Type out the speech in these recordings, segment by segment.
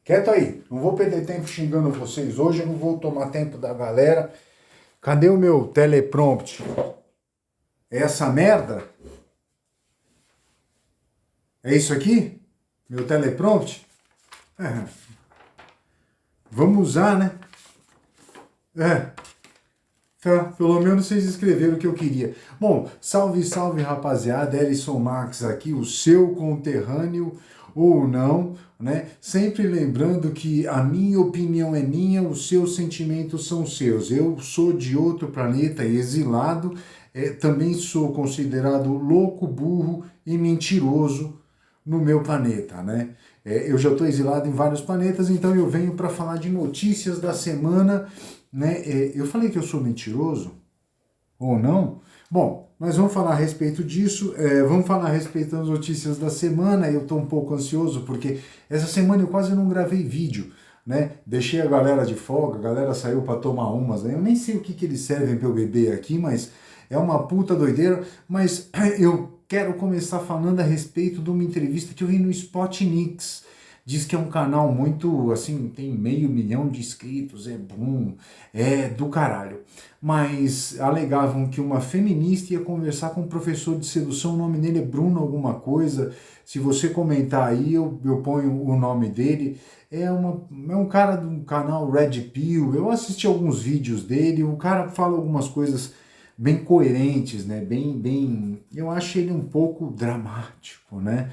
Quieto aí, não vou perder tempo xingando vocês hoje, eu não vou tomar tempo da galera. Cadê o meu teleprompter? É essa merda? É isso aqui? Meu teleprompter? É. Vamos usar, né? É. Tá, pelo menos vocês escreveram o que eu queria. Bom, salve, salve rapaziada, Ellison Max aqui, o seu conterrâneo ou não, né? Sempre lembrando que a minha opinião é minha, os seus sentimentos são seus. Eu sou de outro planeta, exilado, também sou considerado louco, burro e mentiroso no meu planeta, né? Eu já estou exilado em vários planetas, então eu venho para falar de notícias da semana, né? Eu falei que eu sou mentiroso ou não? Bom, mas vamos falar a respeito disso, vamos falar a respeito das notícias da semana. Eu estou um pouco ansioso porque essa semana eu quase não gravei vídeo, né? Deixei a galera de folga, a galera saiu para tomar umas, né? Eu nem sei o que eles servem para eu beber aqui, mas é uma puta doideira. Mas eu quero começar falando a respeito de uma entrevista que eu vi no Spotnix. Diz que é um canal muito, assim, tem 500 mil de inscritos, é bom, é do caralho. Mas alegavam que uma feminista ia conversar com um professor de sedução, o nome dele é Bruno alguma coisa. Se você comentar aí, eu ponho o nome dele. É um cara do canal Red Pill, eu assisti alguns vídeos dele, o cara fala algumas coisas bem coerentes, né? Eu acho ele um pouco dramático, né?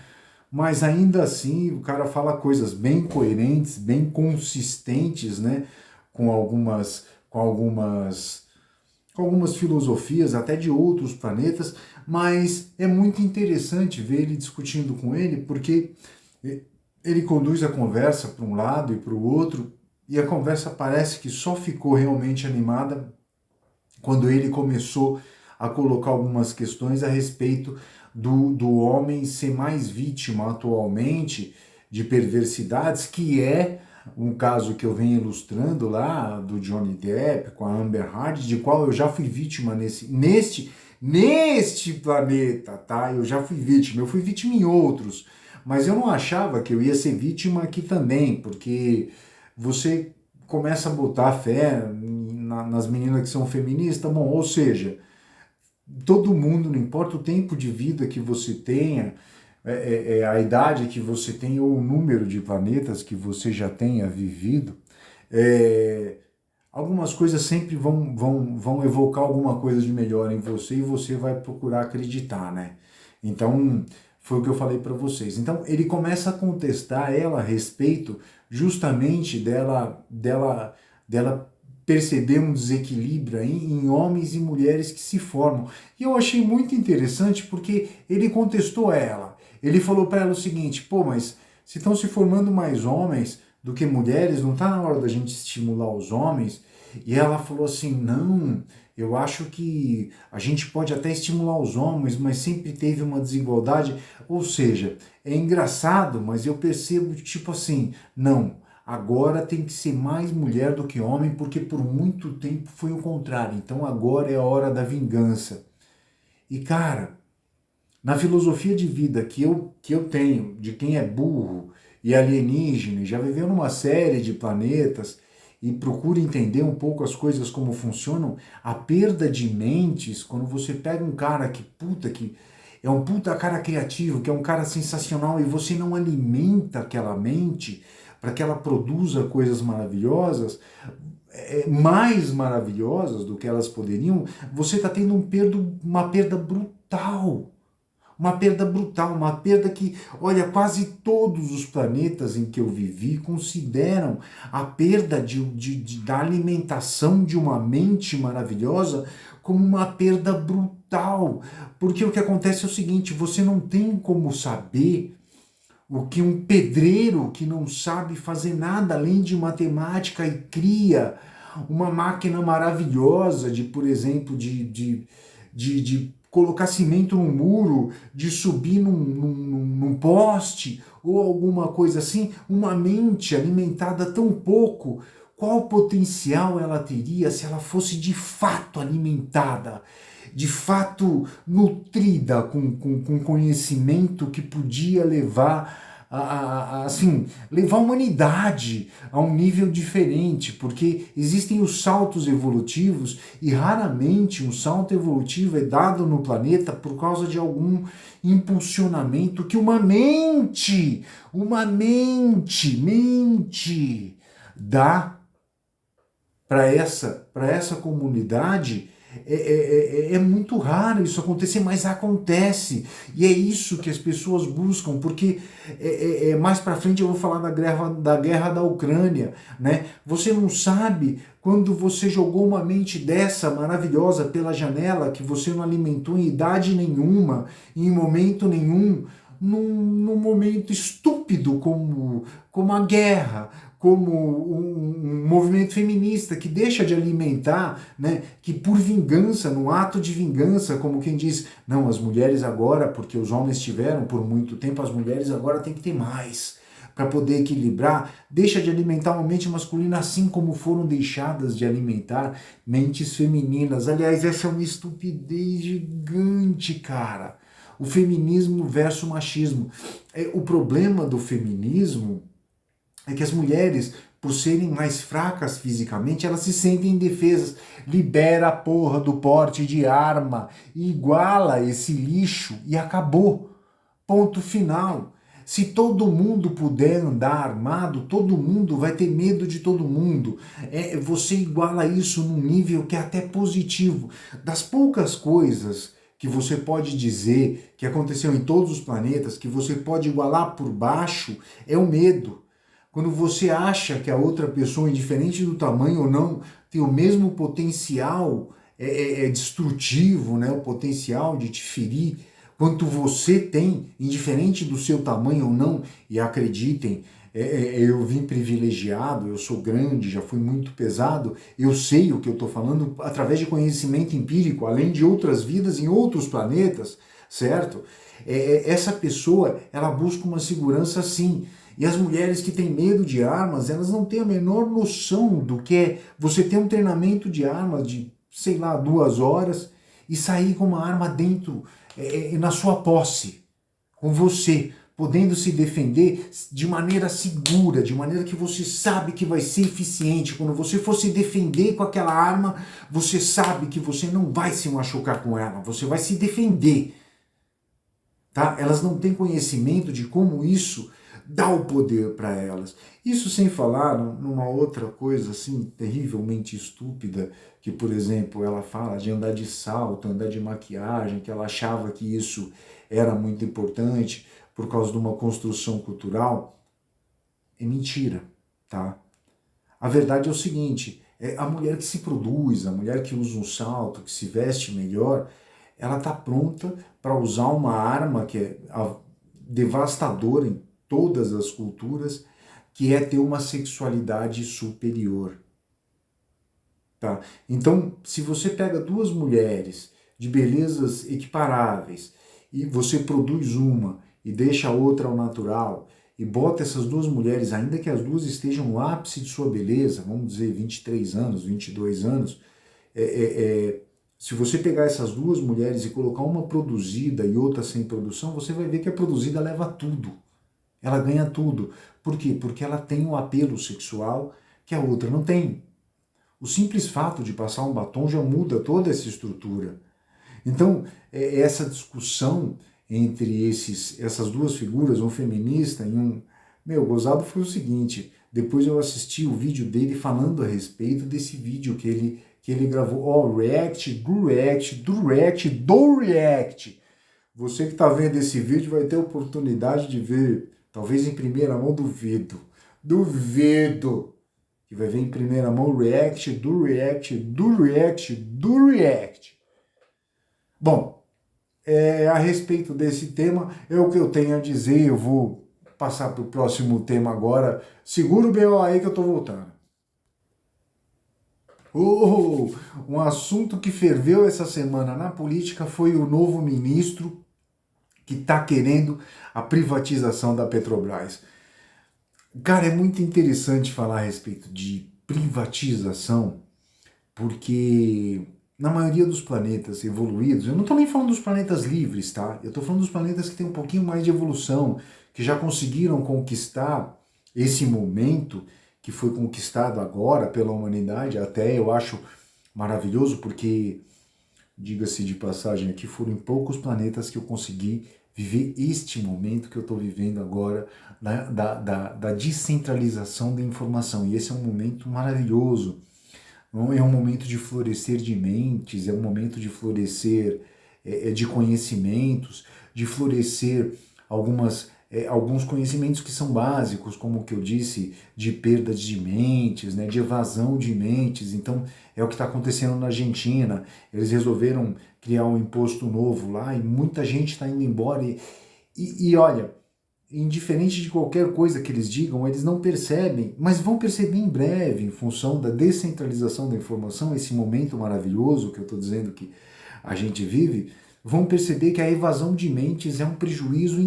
Mas ainda assim o cara fala coisas bem coerentes, bem consistentes, né? Com algumas filosofias até de outros planetas, mas é muito interessante ver ele discutindo com ele, porque ele conduz a conversa para um lado e para o outro, e a conversa parece que só ficou realmente animada quando ele começou a colocar algumas questões a respeito do homem ser mais vítima atualmente de perversidades, que é um caso que eu venho ilustrando lá do Johnny Depp com a Amber Heard, de qual eu já fui vítima neste planeta, tá? Eu já fui vítima em outros, mas eu não achava que eu ia ser vítima aqui também, porque você começa a botar fé nas meninas que são feministas, bom, ou seja, todo mundo, não importa o tempo de vida que você tenha, a idade que você tem ou o número de planetas que você já tenha vivido, algumas coisas sempre vão evocar alguma coisa de melhor em você e você vai procurar acreditar, né? Então, foi o que eu falei para vocês. Então, ele começa a contestar ela a respeito justamente dela perceber um desequilíbrio aí em homens e mulheres que se formam. E eu achei muito interessante porque ele contestou ela. Ele falou para ela o seguinte: pô, mas se estão se formando mais homens do que mulheres, não está na hora da gente estimular os homens? E ela falou assim: não, eu acho que a gente pode até estimular os homens, mas sempre teve uma desigualdade. Ou seja, é engraçado, mas eu percebo tipo assim, não, agora tem que ser mais mulher do que homem, porque por muito tempo foi o contrário. Então agora é a hora da vingança. E cara, na filosofia de vida que eu tenho, de quem é burro e alienígena, já viveu numa série de planetas e procura entender um pouco as coisas como funcionam, a perda de mentes, quando você pega um cara que é um puta cara criativo, que é um cara sensacional, e você não alimenta aquela mente para que ela produza coisas maravilhosas, mais maravilhosas do que elas poderiam, você está tendo uma perda brutal. Uma perda brutal, uma perda que, olha, quase todos os planetas em que eu vivi consideram a perda da alimentação de uma mente maravilhosa como uma perda brutal. Porque o que acontece é o seguinte: você não tem como saber o que um pedreiro que não sabe fazer nada além de matemática e cria uma máquina maravilhosa de, por exemplo, de colocar cimento no muro, de subir num poste ou alguma coisa assim, uma mente alimentada tão pouco, qual potencial ela teria se ela fosse de fato alimentada, de fato nutrida com conhecimento que podia levar assim, levar a humanidade a um nível diferente, porque existem os saltos evolutivos e raramente um salto evolutivo é dado no planeta por causa de algum impulsionamento que mente dá para essa comunidade. É muito raro isso acontecer, mas acontece. E é isso que as pessoas buscam, porque mais para frente eu vou falar da guerra da Ucrânia, né? Você não sabe quando você jogou uma mente dessa maravilhosa pela janela, que você não alimentou em idade nenhuma, em momento nenhum, num momento estúpido como a guerra, como um movimento feminista que deixa de alimentar, né, que por vingança, no ato de vingança, como quem diz, não, as mulheres agora, porque os homens tiveram por muito tempo, as mulheres agora têm que ter mais para poder equilibrar, deixa de alimentar uma mente masculina assim como foram deixadas de alimentar mentes femininas. Aliás, essa é uma estupidez gigante, cara. O feminismo versus o machismo. O problema do feminismo é que as mulheres, por serem mais fracas fisicamente, elas se sentem indefesas. Libera a porra do porte de arma, iguala esse lixo e acabou. Ponto final. Se todo mundo puder andar armado, todo mundo vai ter medo de todo mundo. Você iguala isso num nível que é até positivo. Das poucas coisas que você pode dizer que aconteceu em todos os planetas, que você pode igualar por baixo, é o medo. Quando você acha que a outra pessoa, indiferente do tamanho ou não, tem o mesmo potencial destrutivo, né? O potencial de te ferir, quanto você tem, indiferente do seu tamanho ou não, e acreditem, eu vim privilegiado, eu sou grande, já fui muito pesado, eu sei o que eu estou falando através de conhecimento empírico, além de outras vidas em outros planetas, certo? Essa pessoa, ela busca uma segurança sim. E as mulheres que têm medo de armas, elas não têm a menor noção do que é você ter um treinamento de armas de, sei lá, 2 horas e sair com uma arma dentro, na sua posse, com você, podendo se defender de maneira segura, de maneira que você sabe que vai ser eficiente. Quando você for se defender com aquela arma, você sabe que você não vai se machucar com ela, você vai se defender. Tá? Elas não têm conhecimento de como isso dá o poder para elas. Isso sem falar numa outra coisa assim terrivelmente estúpida, que por exemplo ela fala de andar de salto, andar de maquiagem, que ela achava que isso era muito importante por causa de uma construção cultural. É mentira, tá? A verdade é o seguinte, a mulher que se produz, a mulher que usa um salto, que se veste melhor, ela está pronta para usar uma arma que é devastadora em todas as culturas, que é ter uma sexualidade superior. Tá? Então, se você pega 2 mulheres de belezas equiparáveis e você produz uma e deixa a outra ao natural e bota essas 2 mulheres, ainda que as duas estejam no ápice de sua beleza, vamos dizer 23 anos, 22 anos, se você pegar essas 2 mulheres e colocar uma produzida e outra sem produção, você vai ver que a produzida leva tudo. Ela ganha tudo. Por quê? Porque ela tem um apelo sexual que a outra não tem. O simples fato de passar um batom já muda toda essa estrutura. Então, essa discussão entre essas 2 figuras, um feminista e um... gozado foi o seguinte, depois eu assisti o vídeo dele falando a respeito desse vídeo que ele gravou. React, do React. Você que está vendo esse vídeo vai ter a oportunidade de ver, talvez em primeira mão, duvido, que vai ver em primeira mão do React. Bom, a respeito desse tema, é o que eu tenho a dizer. Eu vou passar para o próximo tema agora. Segura o BO aí que eu estou voltando. Um assunto que ferveu essa semana na política foi o novo ministro que está querendo a privatização da Petrobras. Cara, é muito interessante falar a respeito de privatização, porque na maioria dos planetas evoluídos, eu não estou nem falando dos planetas livres, tá? Eu estou falando dos planetas que têm um pouquinho mais de evolução, que já conseguiram conquistar esse momento que foi conquistado agora pela humanidade, até eu acho maravilhoso, porque, diga-se de passagem aqui, foram em poucos planetas que eu consegui viver este momento que eu estou vivendo agora, da descentralização da informação. E esse é um momento maravilhoso. É um momento de florescer de mentes, é um momento de florescer de conhecimentos, de florescer alguns conhecimentos que são básicos, como o que eu disse, de perdas de mentes, né, de evasão de mentes. Então, é o que está acontecendo na Argentina. Eles resolveram criar um imposto novo lá e muita gente está indo embora. E olha, indiferente de qualquer coisa que eles digam, eles não percebem, mas vão perceber em breve, em função da descentralização da informação, esse momento maravilhoso que eu estou dizendo que a gente vive, vão perceber que a evasão de mentes é um prejuízo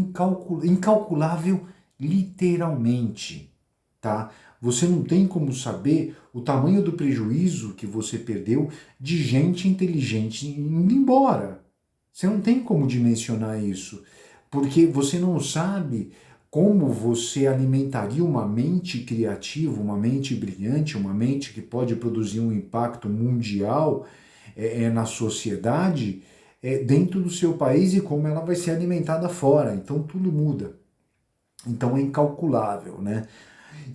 incalculável, literalmente, tá? Você não tem como saber o tamanho do prejuízo que você perdeu de gente inteligente indo embora. Você não tem como dimensionar isso, porque você não sabe como você alimentaria uma mente criativa, uma mente brilhante, uma mente que pode produzir um impacto mundial na sociedade, dentro do seu país, e como ela vai ser alimentada fora. Então tudo muda. Então é incalculável, né?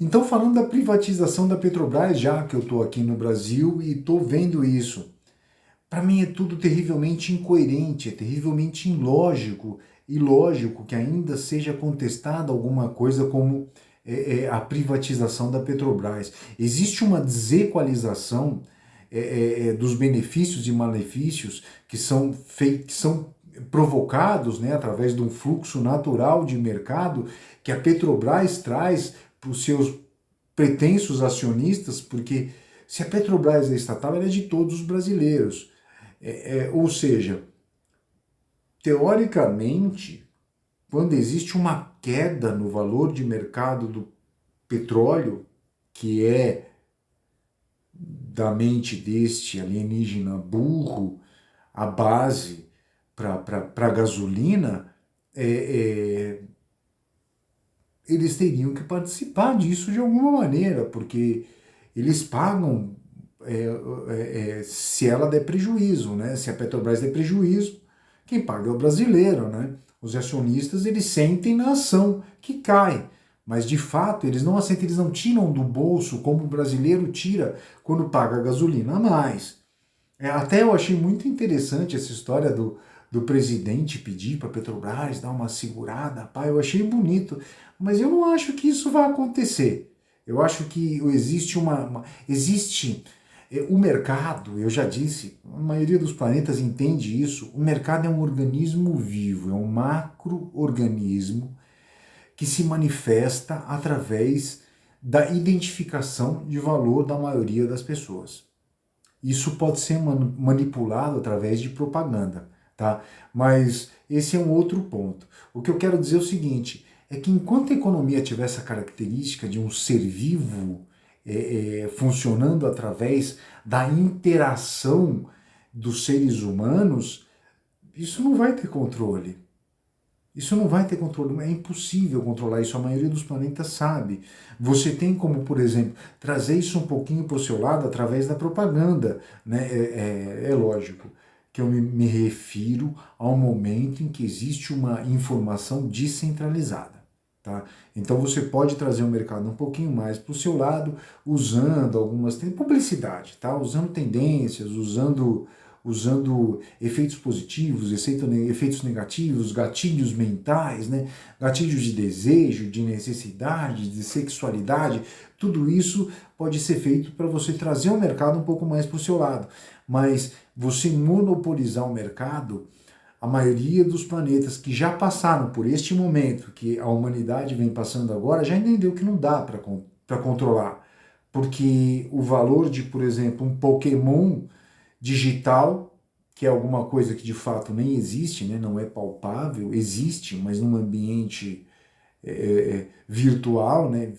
Então, falando da privatização da Petrobras, já que eu estou aqui no Brasil e estou vendo isso, para mim é tudo terrivelmente incoerente, é terrivelmente ilógico, e lógico que ainda seja contestada alguma coisa como a privatização da Petrobras. Existe uma desequalização dos benefícios e malefícios que são provocados, né, através de um fluxo natural de mercado que a Petrobras traz para os seus pretensos acionistas, porque se a Petrobras é estatal, ela é de todos os brasileiros. Ou seja, teoricamente, quando existe uma queda no valor de mercado do petróleo, que é da mente deste alienígena burro, a base para a gasolina, eles teriam que participar disso de alguma maneira, porque eles pagam se ela der prejuízo, né? Se a Petrobras der prejuízo, quem paga é o brasileiro, né? Os acionistas, eles sentem na ação que cai, mas de fato eles não assentem, eles não tiram do bolso como o brasileiro tira quando paga a gasolina a mais. Até eu achei muito interessante essa história do presidente pedir para a Petrobras dar uma segurada, pá, eu achei bonito, mas eu não acho que isso vai acontecer. Eu acho que existe existe o mercado, eu já disse, a maioria dos planetas entende isso, o mercado é um organismo vivo, é um macro-organismo que se manifesta através da identificação de valor da maioria das pessoas. Isso pode ser manipulado através de propaganda, tá? Mas esse é um outro ponto. O que eu quero dizer é o seguinte, é que enquanto a economia tiver essa característica de um ser vivo funcionando através da interação dos seres humanos, isso não vai ter controle. Isso não vai ter controle, é impossível controlar isso, a maioria dos planetas sabe. Você tem como, por exemplo, trazer isso um pouquinho para o seu lado através da propaganda, né? É lógico que eu me refiro ao momento em que existe uma informação descentralizada. Tá? Então você pode trazer o mercado um pouquinho mais para o seu lado, usando algumas publicidade, tá? Usando tendências, usando efeitos positivos, efeitos negativos, gatilhos mentais, né? Gatilhos de desejo, de necessidade, de sexualidade, tudo isso pode ser feito para você trazer o mercado um pouco mais para o seu lado. Mas você monopolizar o mercado, a maioria dos planetas que já passaram por este momento que a humanidade vem passando agora, já entendeu que não dá para controlar. Porque o valor de, por exemplo, um Pokémon digital, que é alguma coisa que de fato nem existe, né? Não é palpável, existe, mas num ambiente virtual, né?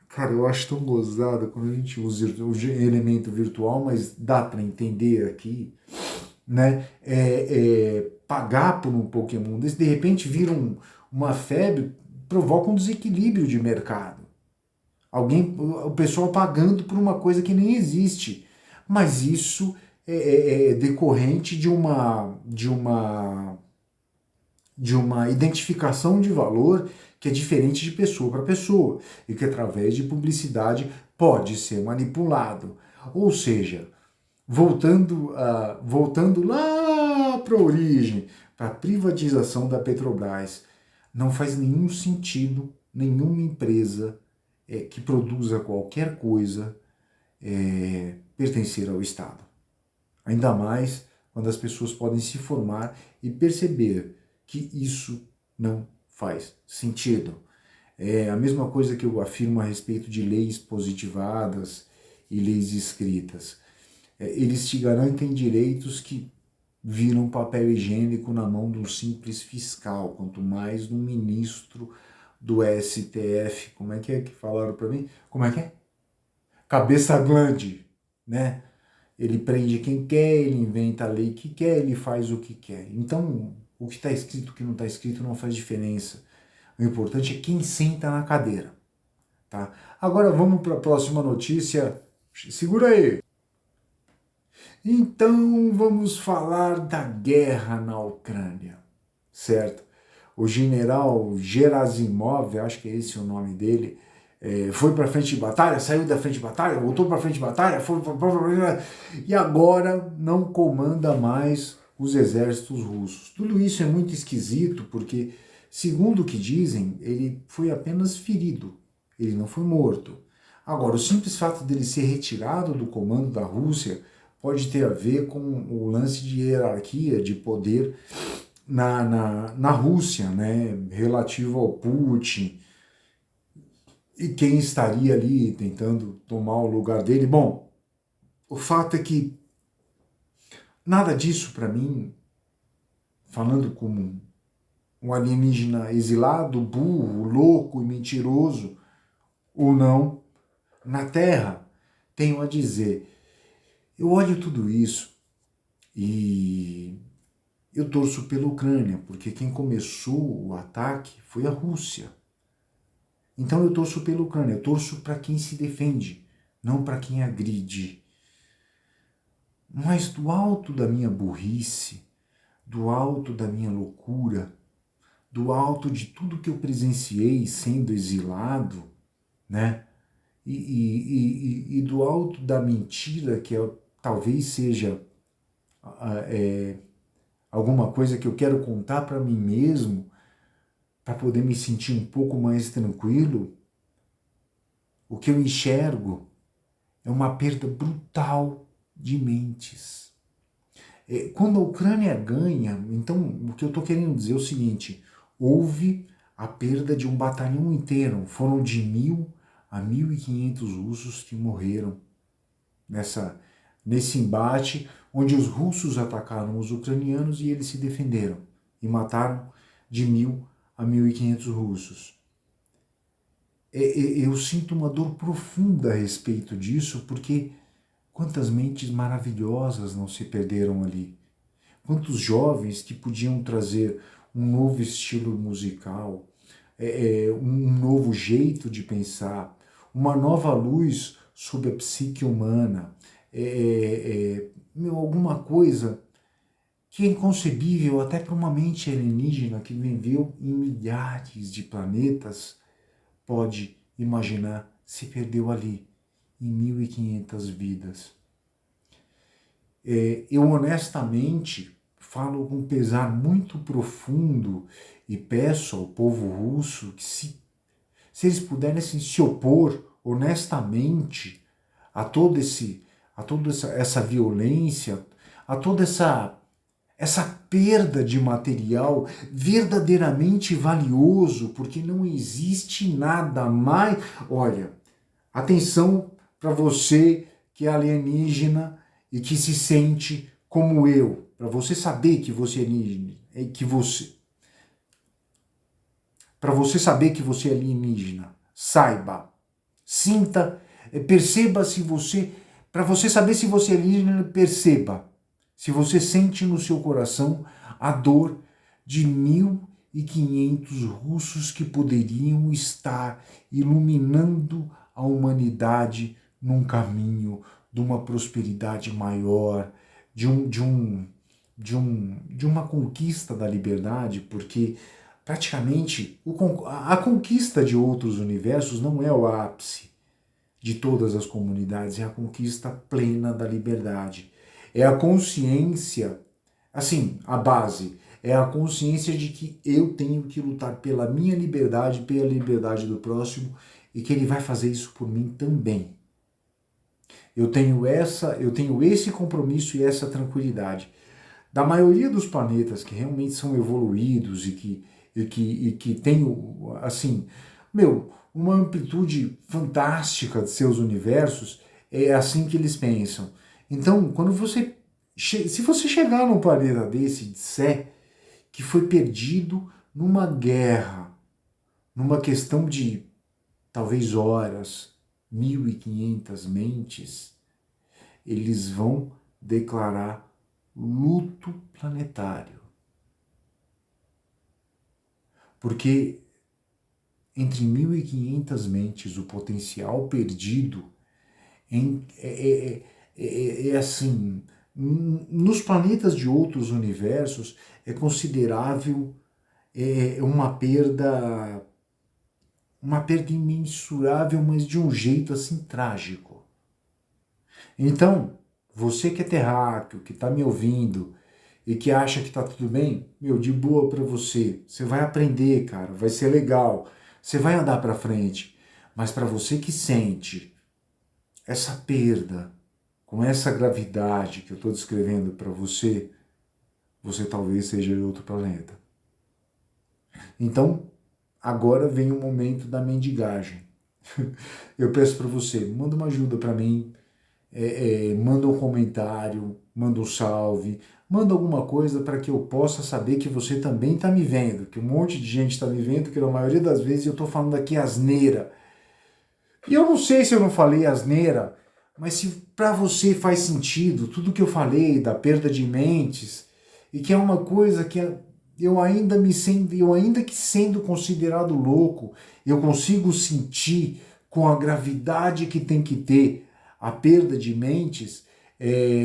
Cara, eu acho tão gozado quando a gente usa o elemento virtual, mas dá para entender aqui, né? Pagar por um Pokémon desse, de repente vira Uma febre provoca um desequilíbrio de mercado. O pessoal pagando por uma coisa que nem existe. Mas isso é decorrente de uma identificação de valor que é diferente de pessoa para pessoa e que através de publicidade pode ser manipulado. Ou seja, voltando lá para a origem, para a privatização da Petrobras, não faz nenhum sentido nenhuma empresa que produza qualquer coisa pertencer ao Estado. Ainda mais quando as pessoas podem se formar e perceber que isso não faz sentido. É a mesma coisa que eu afirmo a respeito de leis positivadas e leis escritas. Eles te garantem direitos que viram papel higiênico na mão de um simples fiscal, quanto mais de um ministro do STF. Como é que falaram para mim? Como é que é? Cabeça grande, né? Ele prende quem quer, ele inventa a lei que quer, ele faz o que quer. Então, o que está escrito, o que não está escrito não faz diferença. O importante é quem senta na cadeira, tá? Agora vamos para a próxima notícia. Segura aí. Então vamos falar da guerra na Ucrânia, certo? O general Gerasimov, acho que é esse o nome dele, foi para frente de batalha, saiu da frente de batalha, voltou para frente de batalha, e agora não comanda mais os exércitos russos. Tudo isso é muito esquisito porque, segundo o que dizem, ele foi apenas ferido, ele não foi morto. Agora, o simples fato dele ser retirado do comando da Rússia pode ter a ver com o lance de hierarquia, de poder na Rússia, né, relativo ao Putin, e quem estaria ali tentando tomar o lugar dele. Bom, o fato é que nada disso para mim, falando como um alienígena exilado, burro, louco e mentiroso, ou não, na Terra, tenho a dizer. Eu olho tudo isso e eu torço pela Ucrânia, porque quem começou o ataque foi a Rússia. Então eu torço pela Ucrânia, eu torço para quem se defende, não para quem agride. Mas do alto da minha burrice, do alto da minha loucura, do alto de tudo que eu presenciei sendo exilado, né? E do alto da mentira, que talvez seja alguma coisa que eu quero contar para mim mesmo, para poder me sentir um pouco mais tranquilo, o que eu enxergo é uma perda brutal de mentes. Quando a Ucrânia ganha, então o que eu estou querendo dizer é o seguinte: houve a perda de um batalhão inteiro, foram de 1.000 a 1.500 russos que morreram nesse embate, onde os russos atacaram os ucranianos e eles se defenderam e mataram de 1.000 a 1.500 russos. Eu sinto uma dor profunda a respeito disso, porque quantas mentes maravilhosas não se perderam ali. Quantos jovens que podiam trazer um novo estilo musical, um novo jeito de pensar, uma nova luz sobre a psique humana, alguma coisa que é inconcebível até para uma mente alienígena que viveu em milhares de planetas, pode imaginar, se perdeu ali, em 1.500 vidas. Eu honestamente falo com pesar muito profundo e peço ao povo russo que se eles pudessem se opor honestamente a toda essa violência, a toda essa perda de material verdadeiramente valioso, porque não existe nada mais. Olha, atenção para você que é alienígena e que se sente como eu, para você saber que você é alienígena, para você saber que você é alienígena, saiba, sinta, perceba se você, para você saber se você é alienígena, perceba se você sente no seu coração a dor de 1.500 1.500 russos que poderiam estar iluminando a humanidade num caminho de uma prosperidade maior, de uma conquista da liberdade, porque praticamente a conquista de outros universos não é o ápice de todas as comunidades, é a conquista plena da liberdade. É a consciência, assim, a base, é a consciência de que eu tenho que lutar pela minha liberdade, pela liberdade do próximo, e que ele vai fazer isso por mim também. Eu tenho esse compromisso e essa tranquilidade. Da maioria dos planetas que realmente são evoluídos e que têm, assim, uma amplitude fantástica de seus universos, é assim que eles pensam. Então, se você chegar num planeta desse e disser que foi perdido numa guerra, numa questão de talvez horas, 1.500 mentes, eles vão declarar luto planetário. Porque entre 1.500 mentes, o potencial perdido é assim, nos planetas de outros universos é considerável uma perda imensurável, mas de um jeito assim trágico. Então, você que é terráqueo, que está me ouvindo e que acha que está tudo bem, de boa para você. Você vai aprender, cara, vai ser legal. Você vai andar para frente. Mas para você que sente essa perda com essa gravidade que eu estou descrevendo para você, você talvez seja de outro planeta. Então, agora vem o momento da mendigagem. Eu peço para você, manda uma ajuda para mim, manda um comentário, manda um salve, manda alguma coisa para que eu possa saber que você também está me vendo, que um monte de gente está me vendo, que na maioria das vezes eu estou falando aqui asneira. E eu não sei se eu não falei asneira, mas se para você faz sentido tudo que eu falei da perda de mentes, e que é uma coisa que eu ainda que sendo considerado louco, eu consigo sentir com a gravidade que tem que ter a perda de mentes.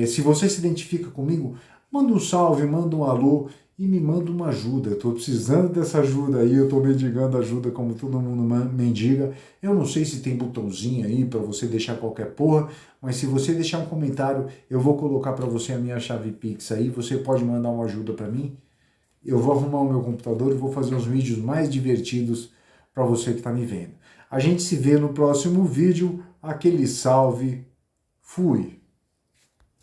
Se você se identifica comigo, manda um salve, manda um alô e me manda uma ajuda. Eu estou precisando dessa ajuda aí, eu estou mendigando ajuda como todo mundo mendiga. Eu não sei se tem botãozinho aí para você deixar qualquer porra, mas se você deixar um comentário, eu vou colocar para você a minha chave Pix aí, você pode mandar uma ajuda para mim. Eu vou arrumar o meu computador e vou fazer uns vídeos mais divertidos para você que está me vendo. A gente se vê no próximo vídeo. Aquele salve. Fui!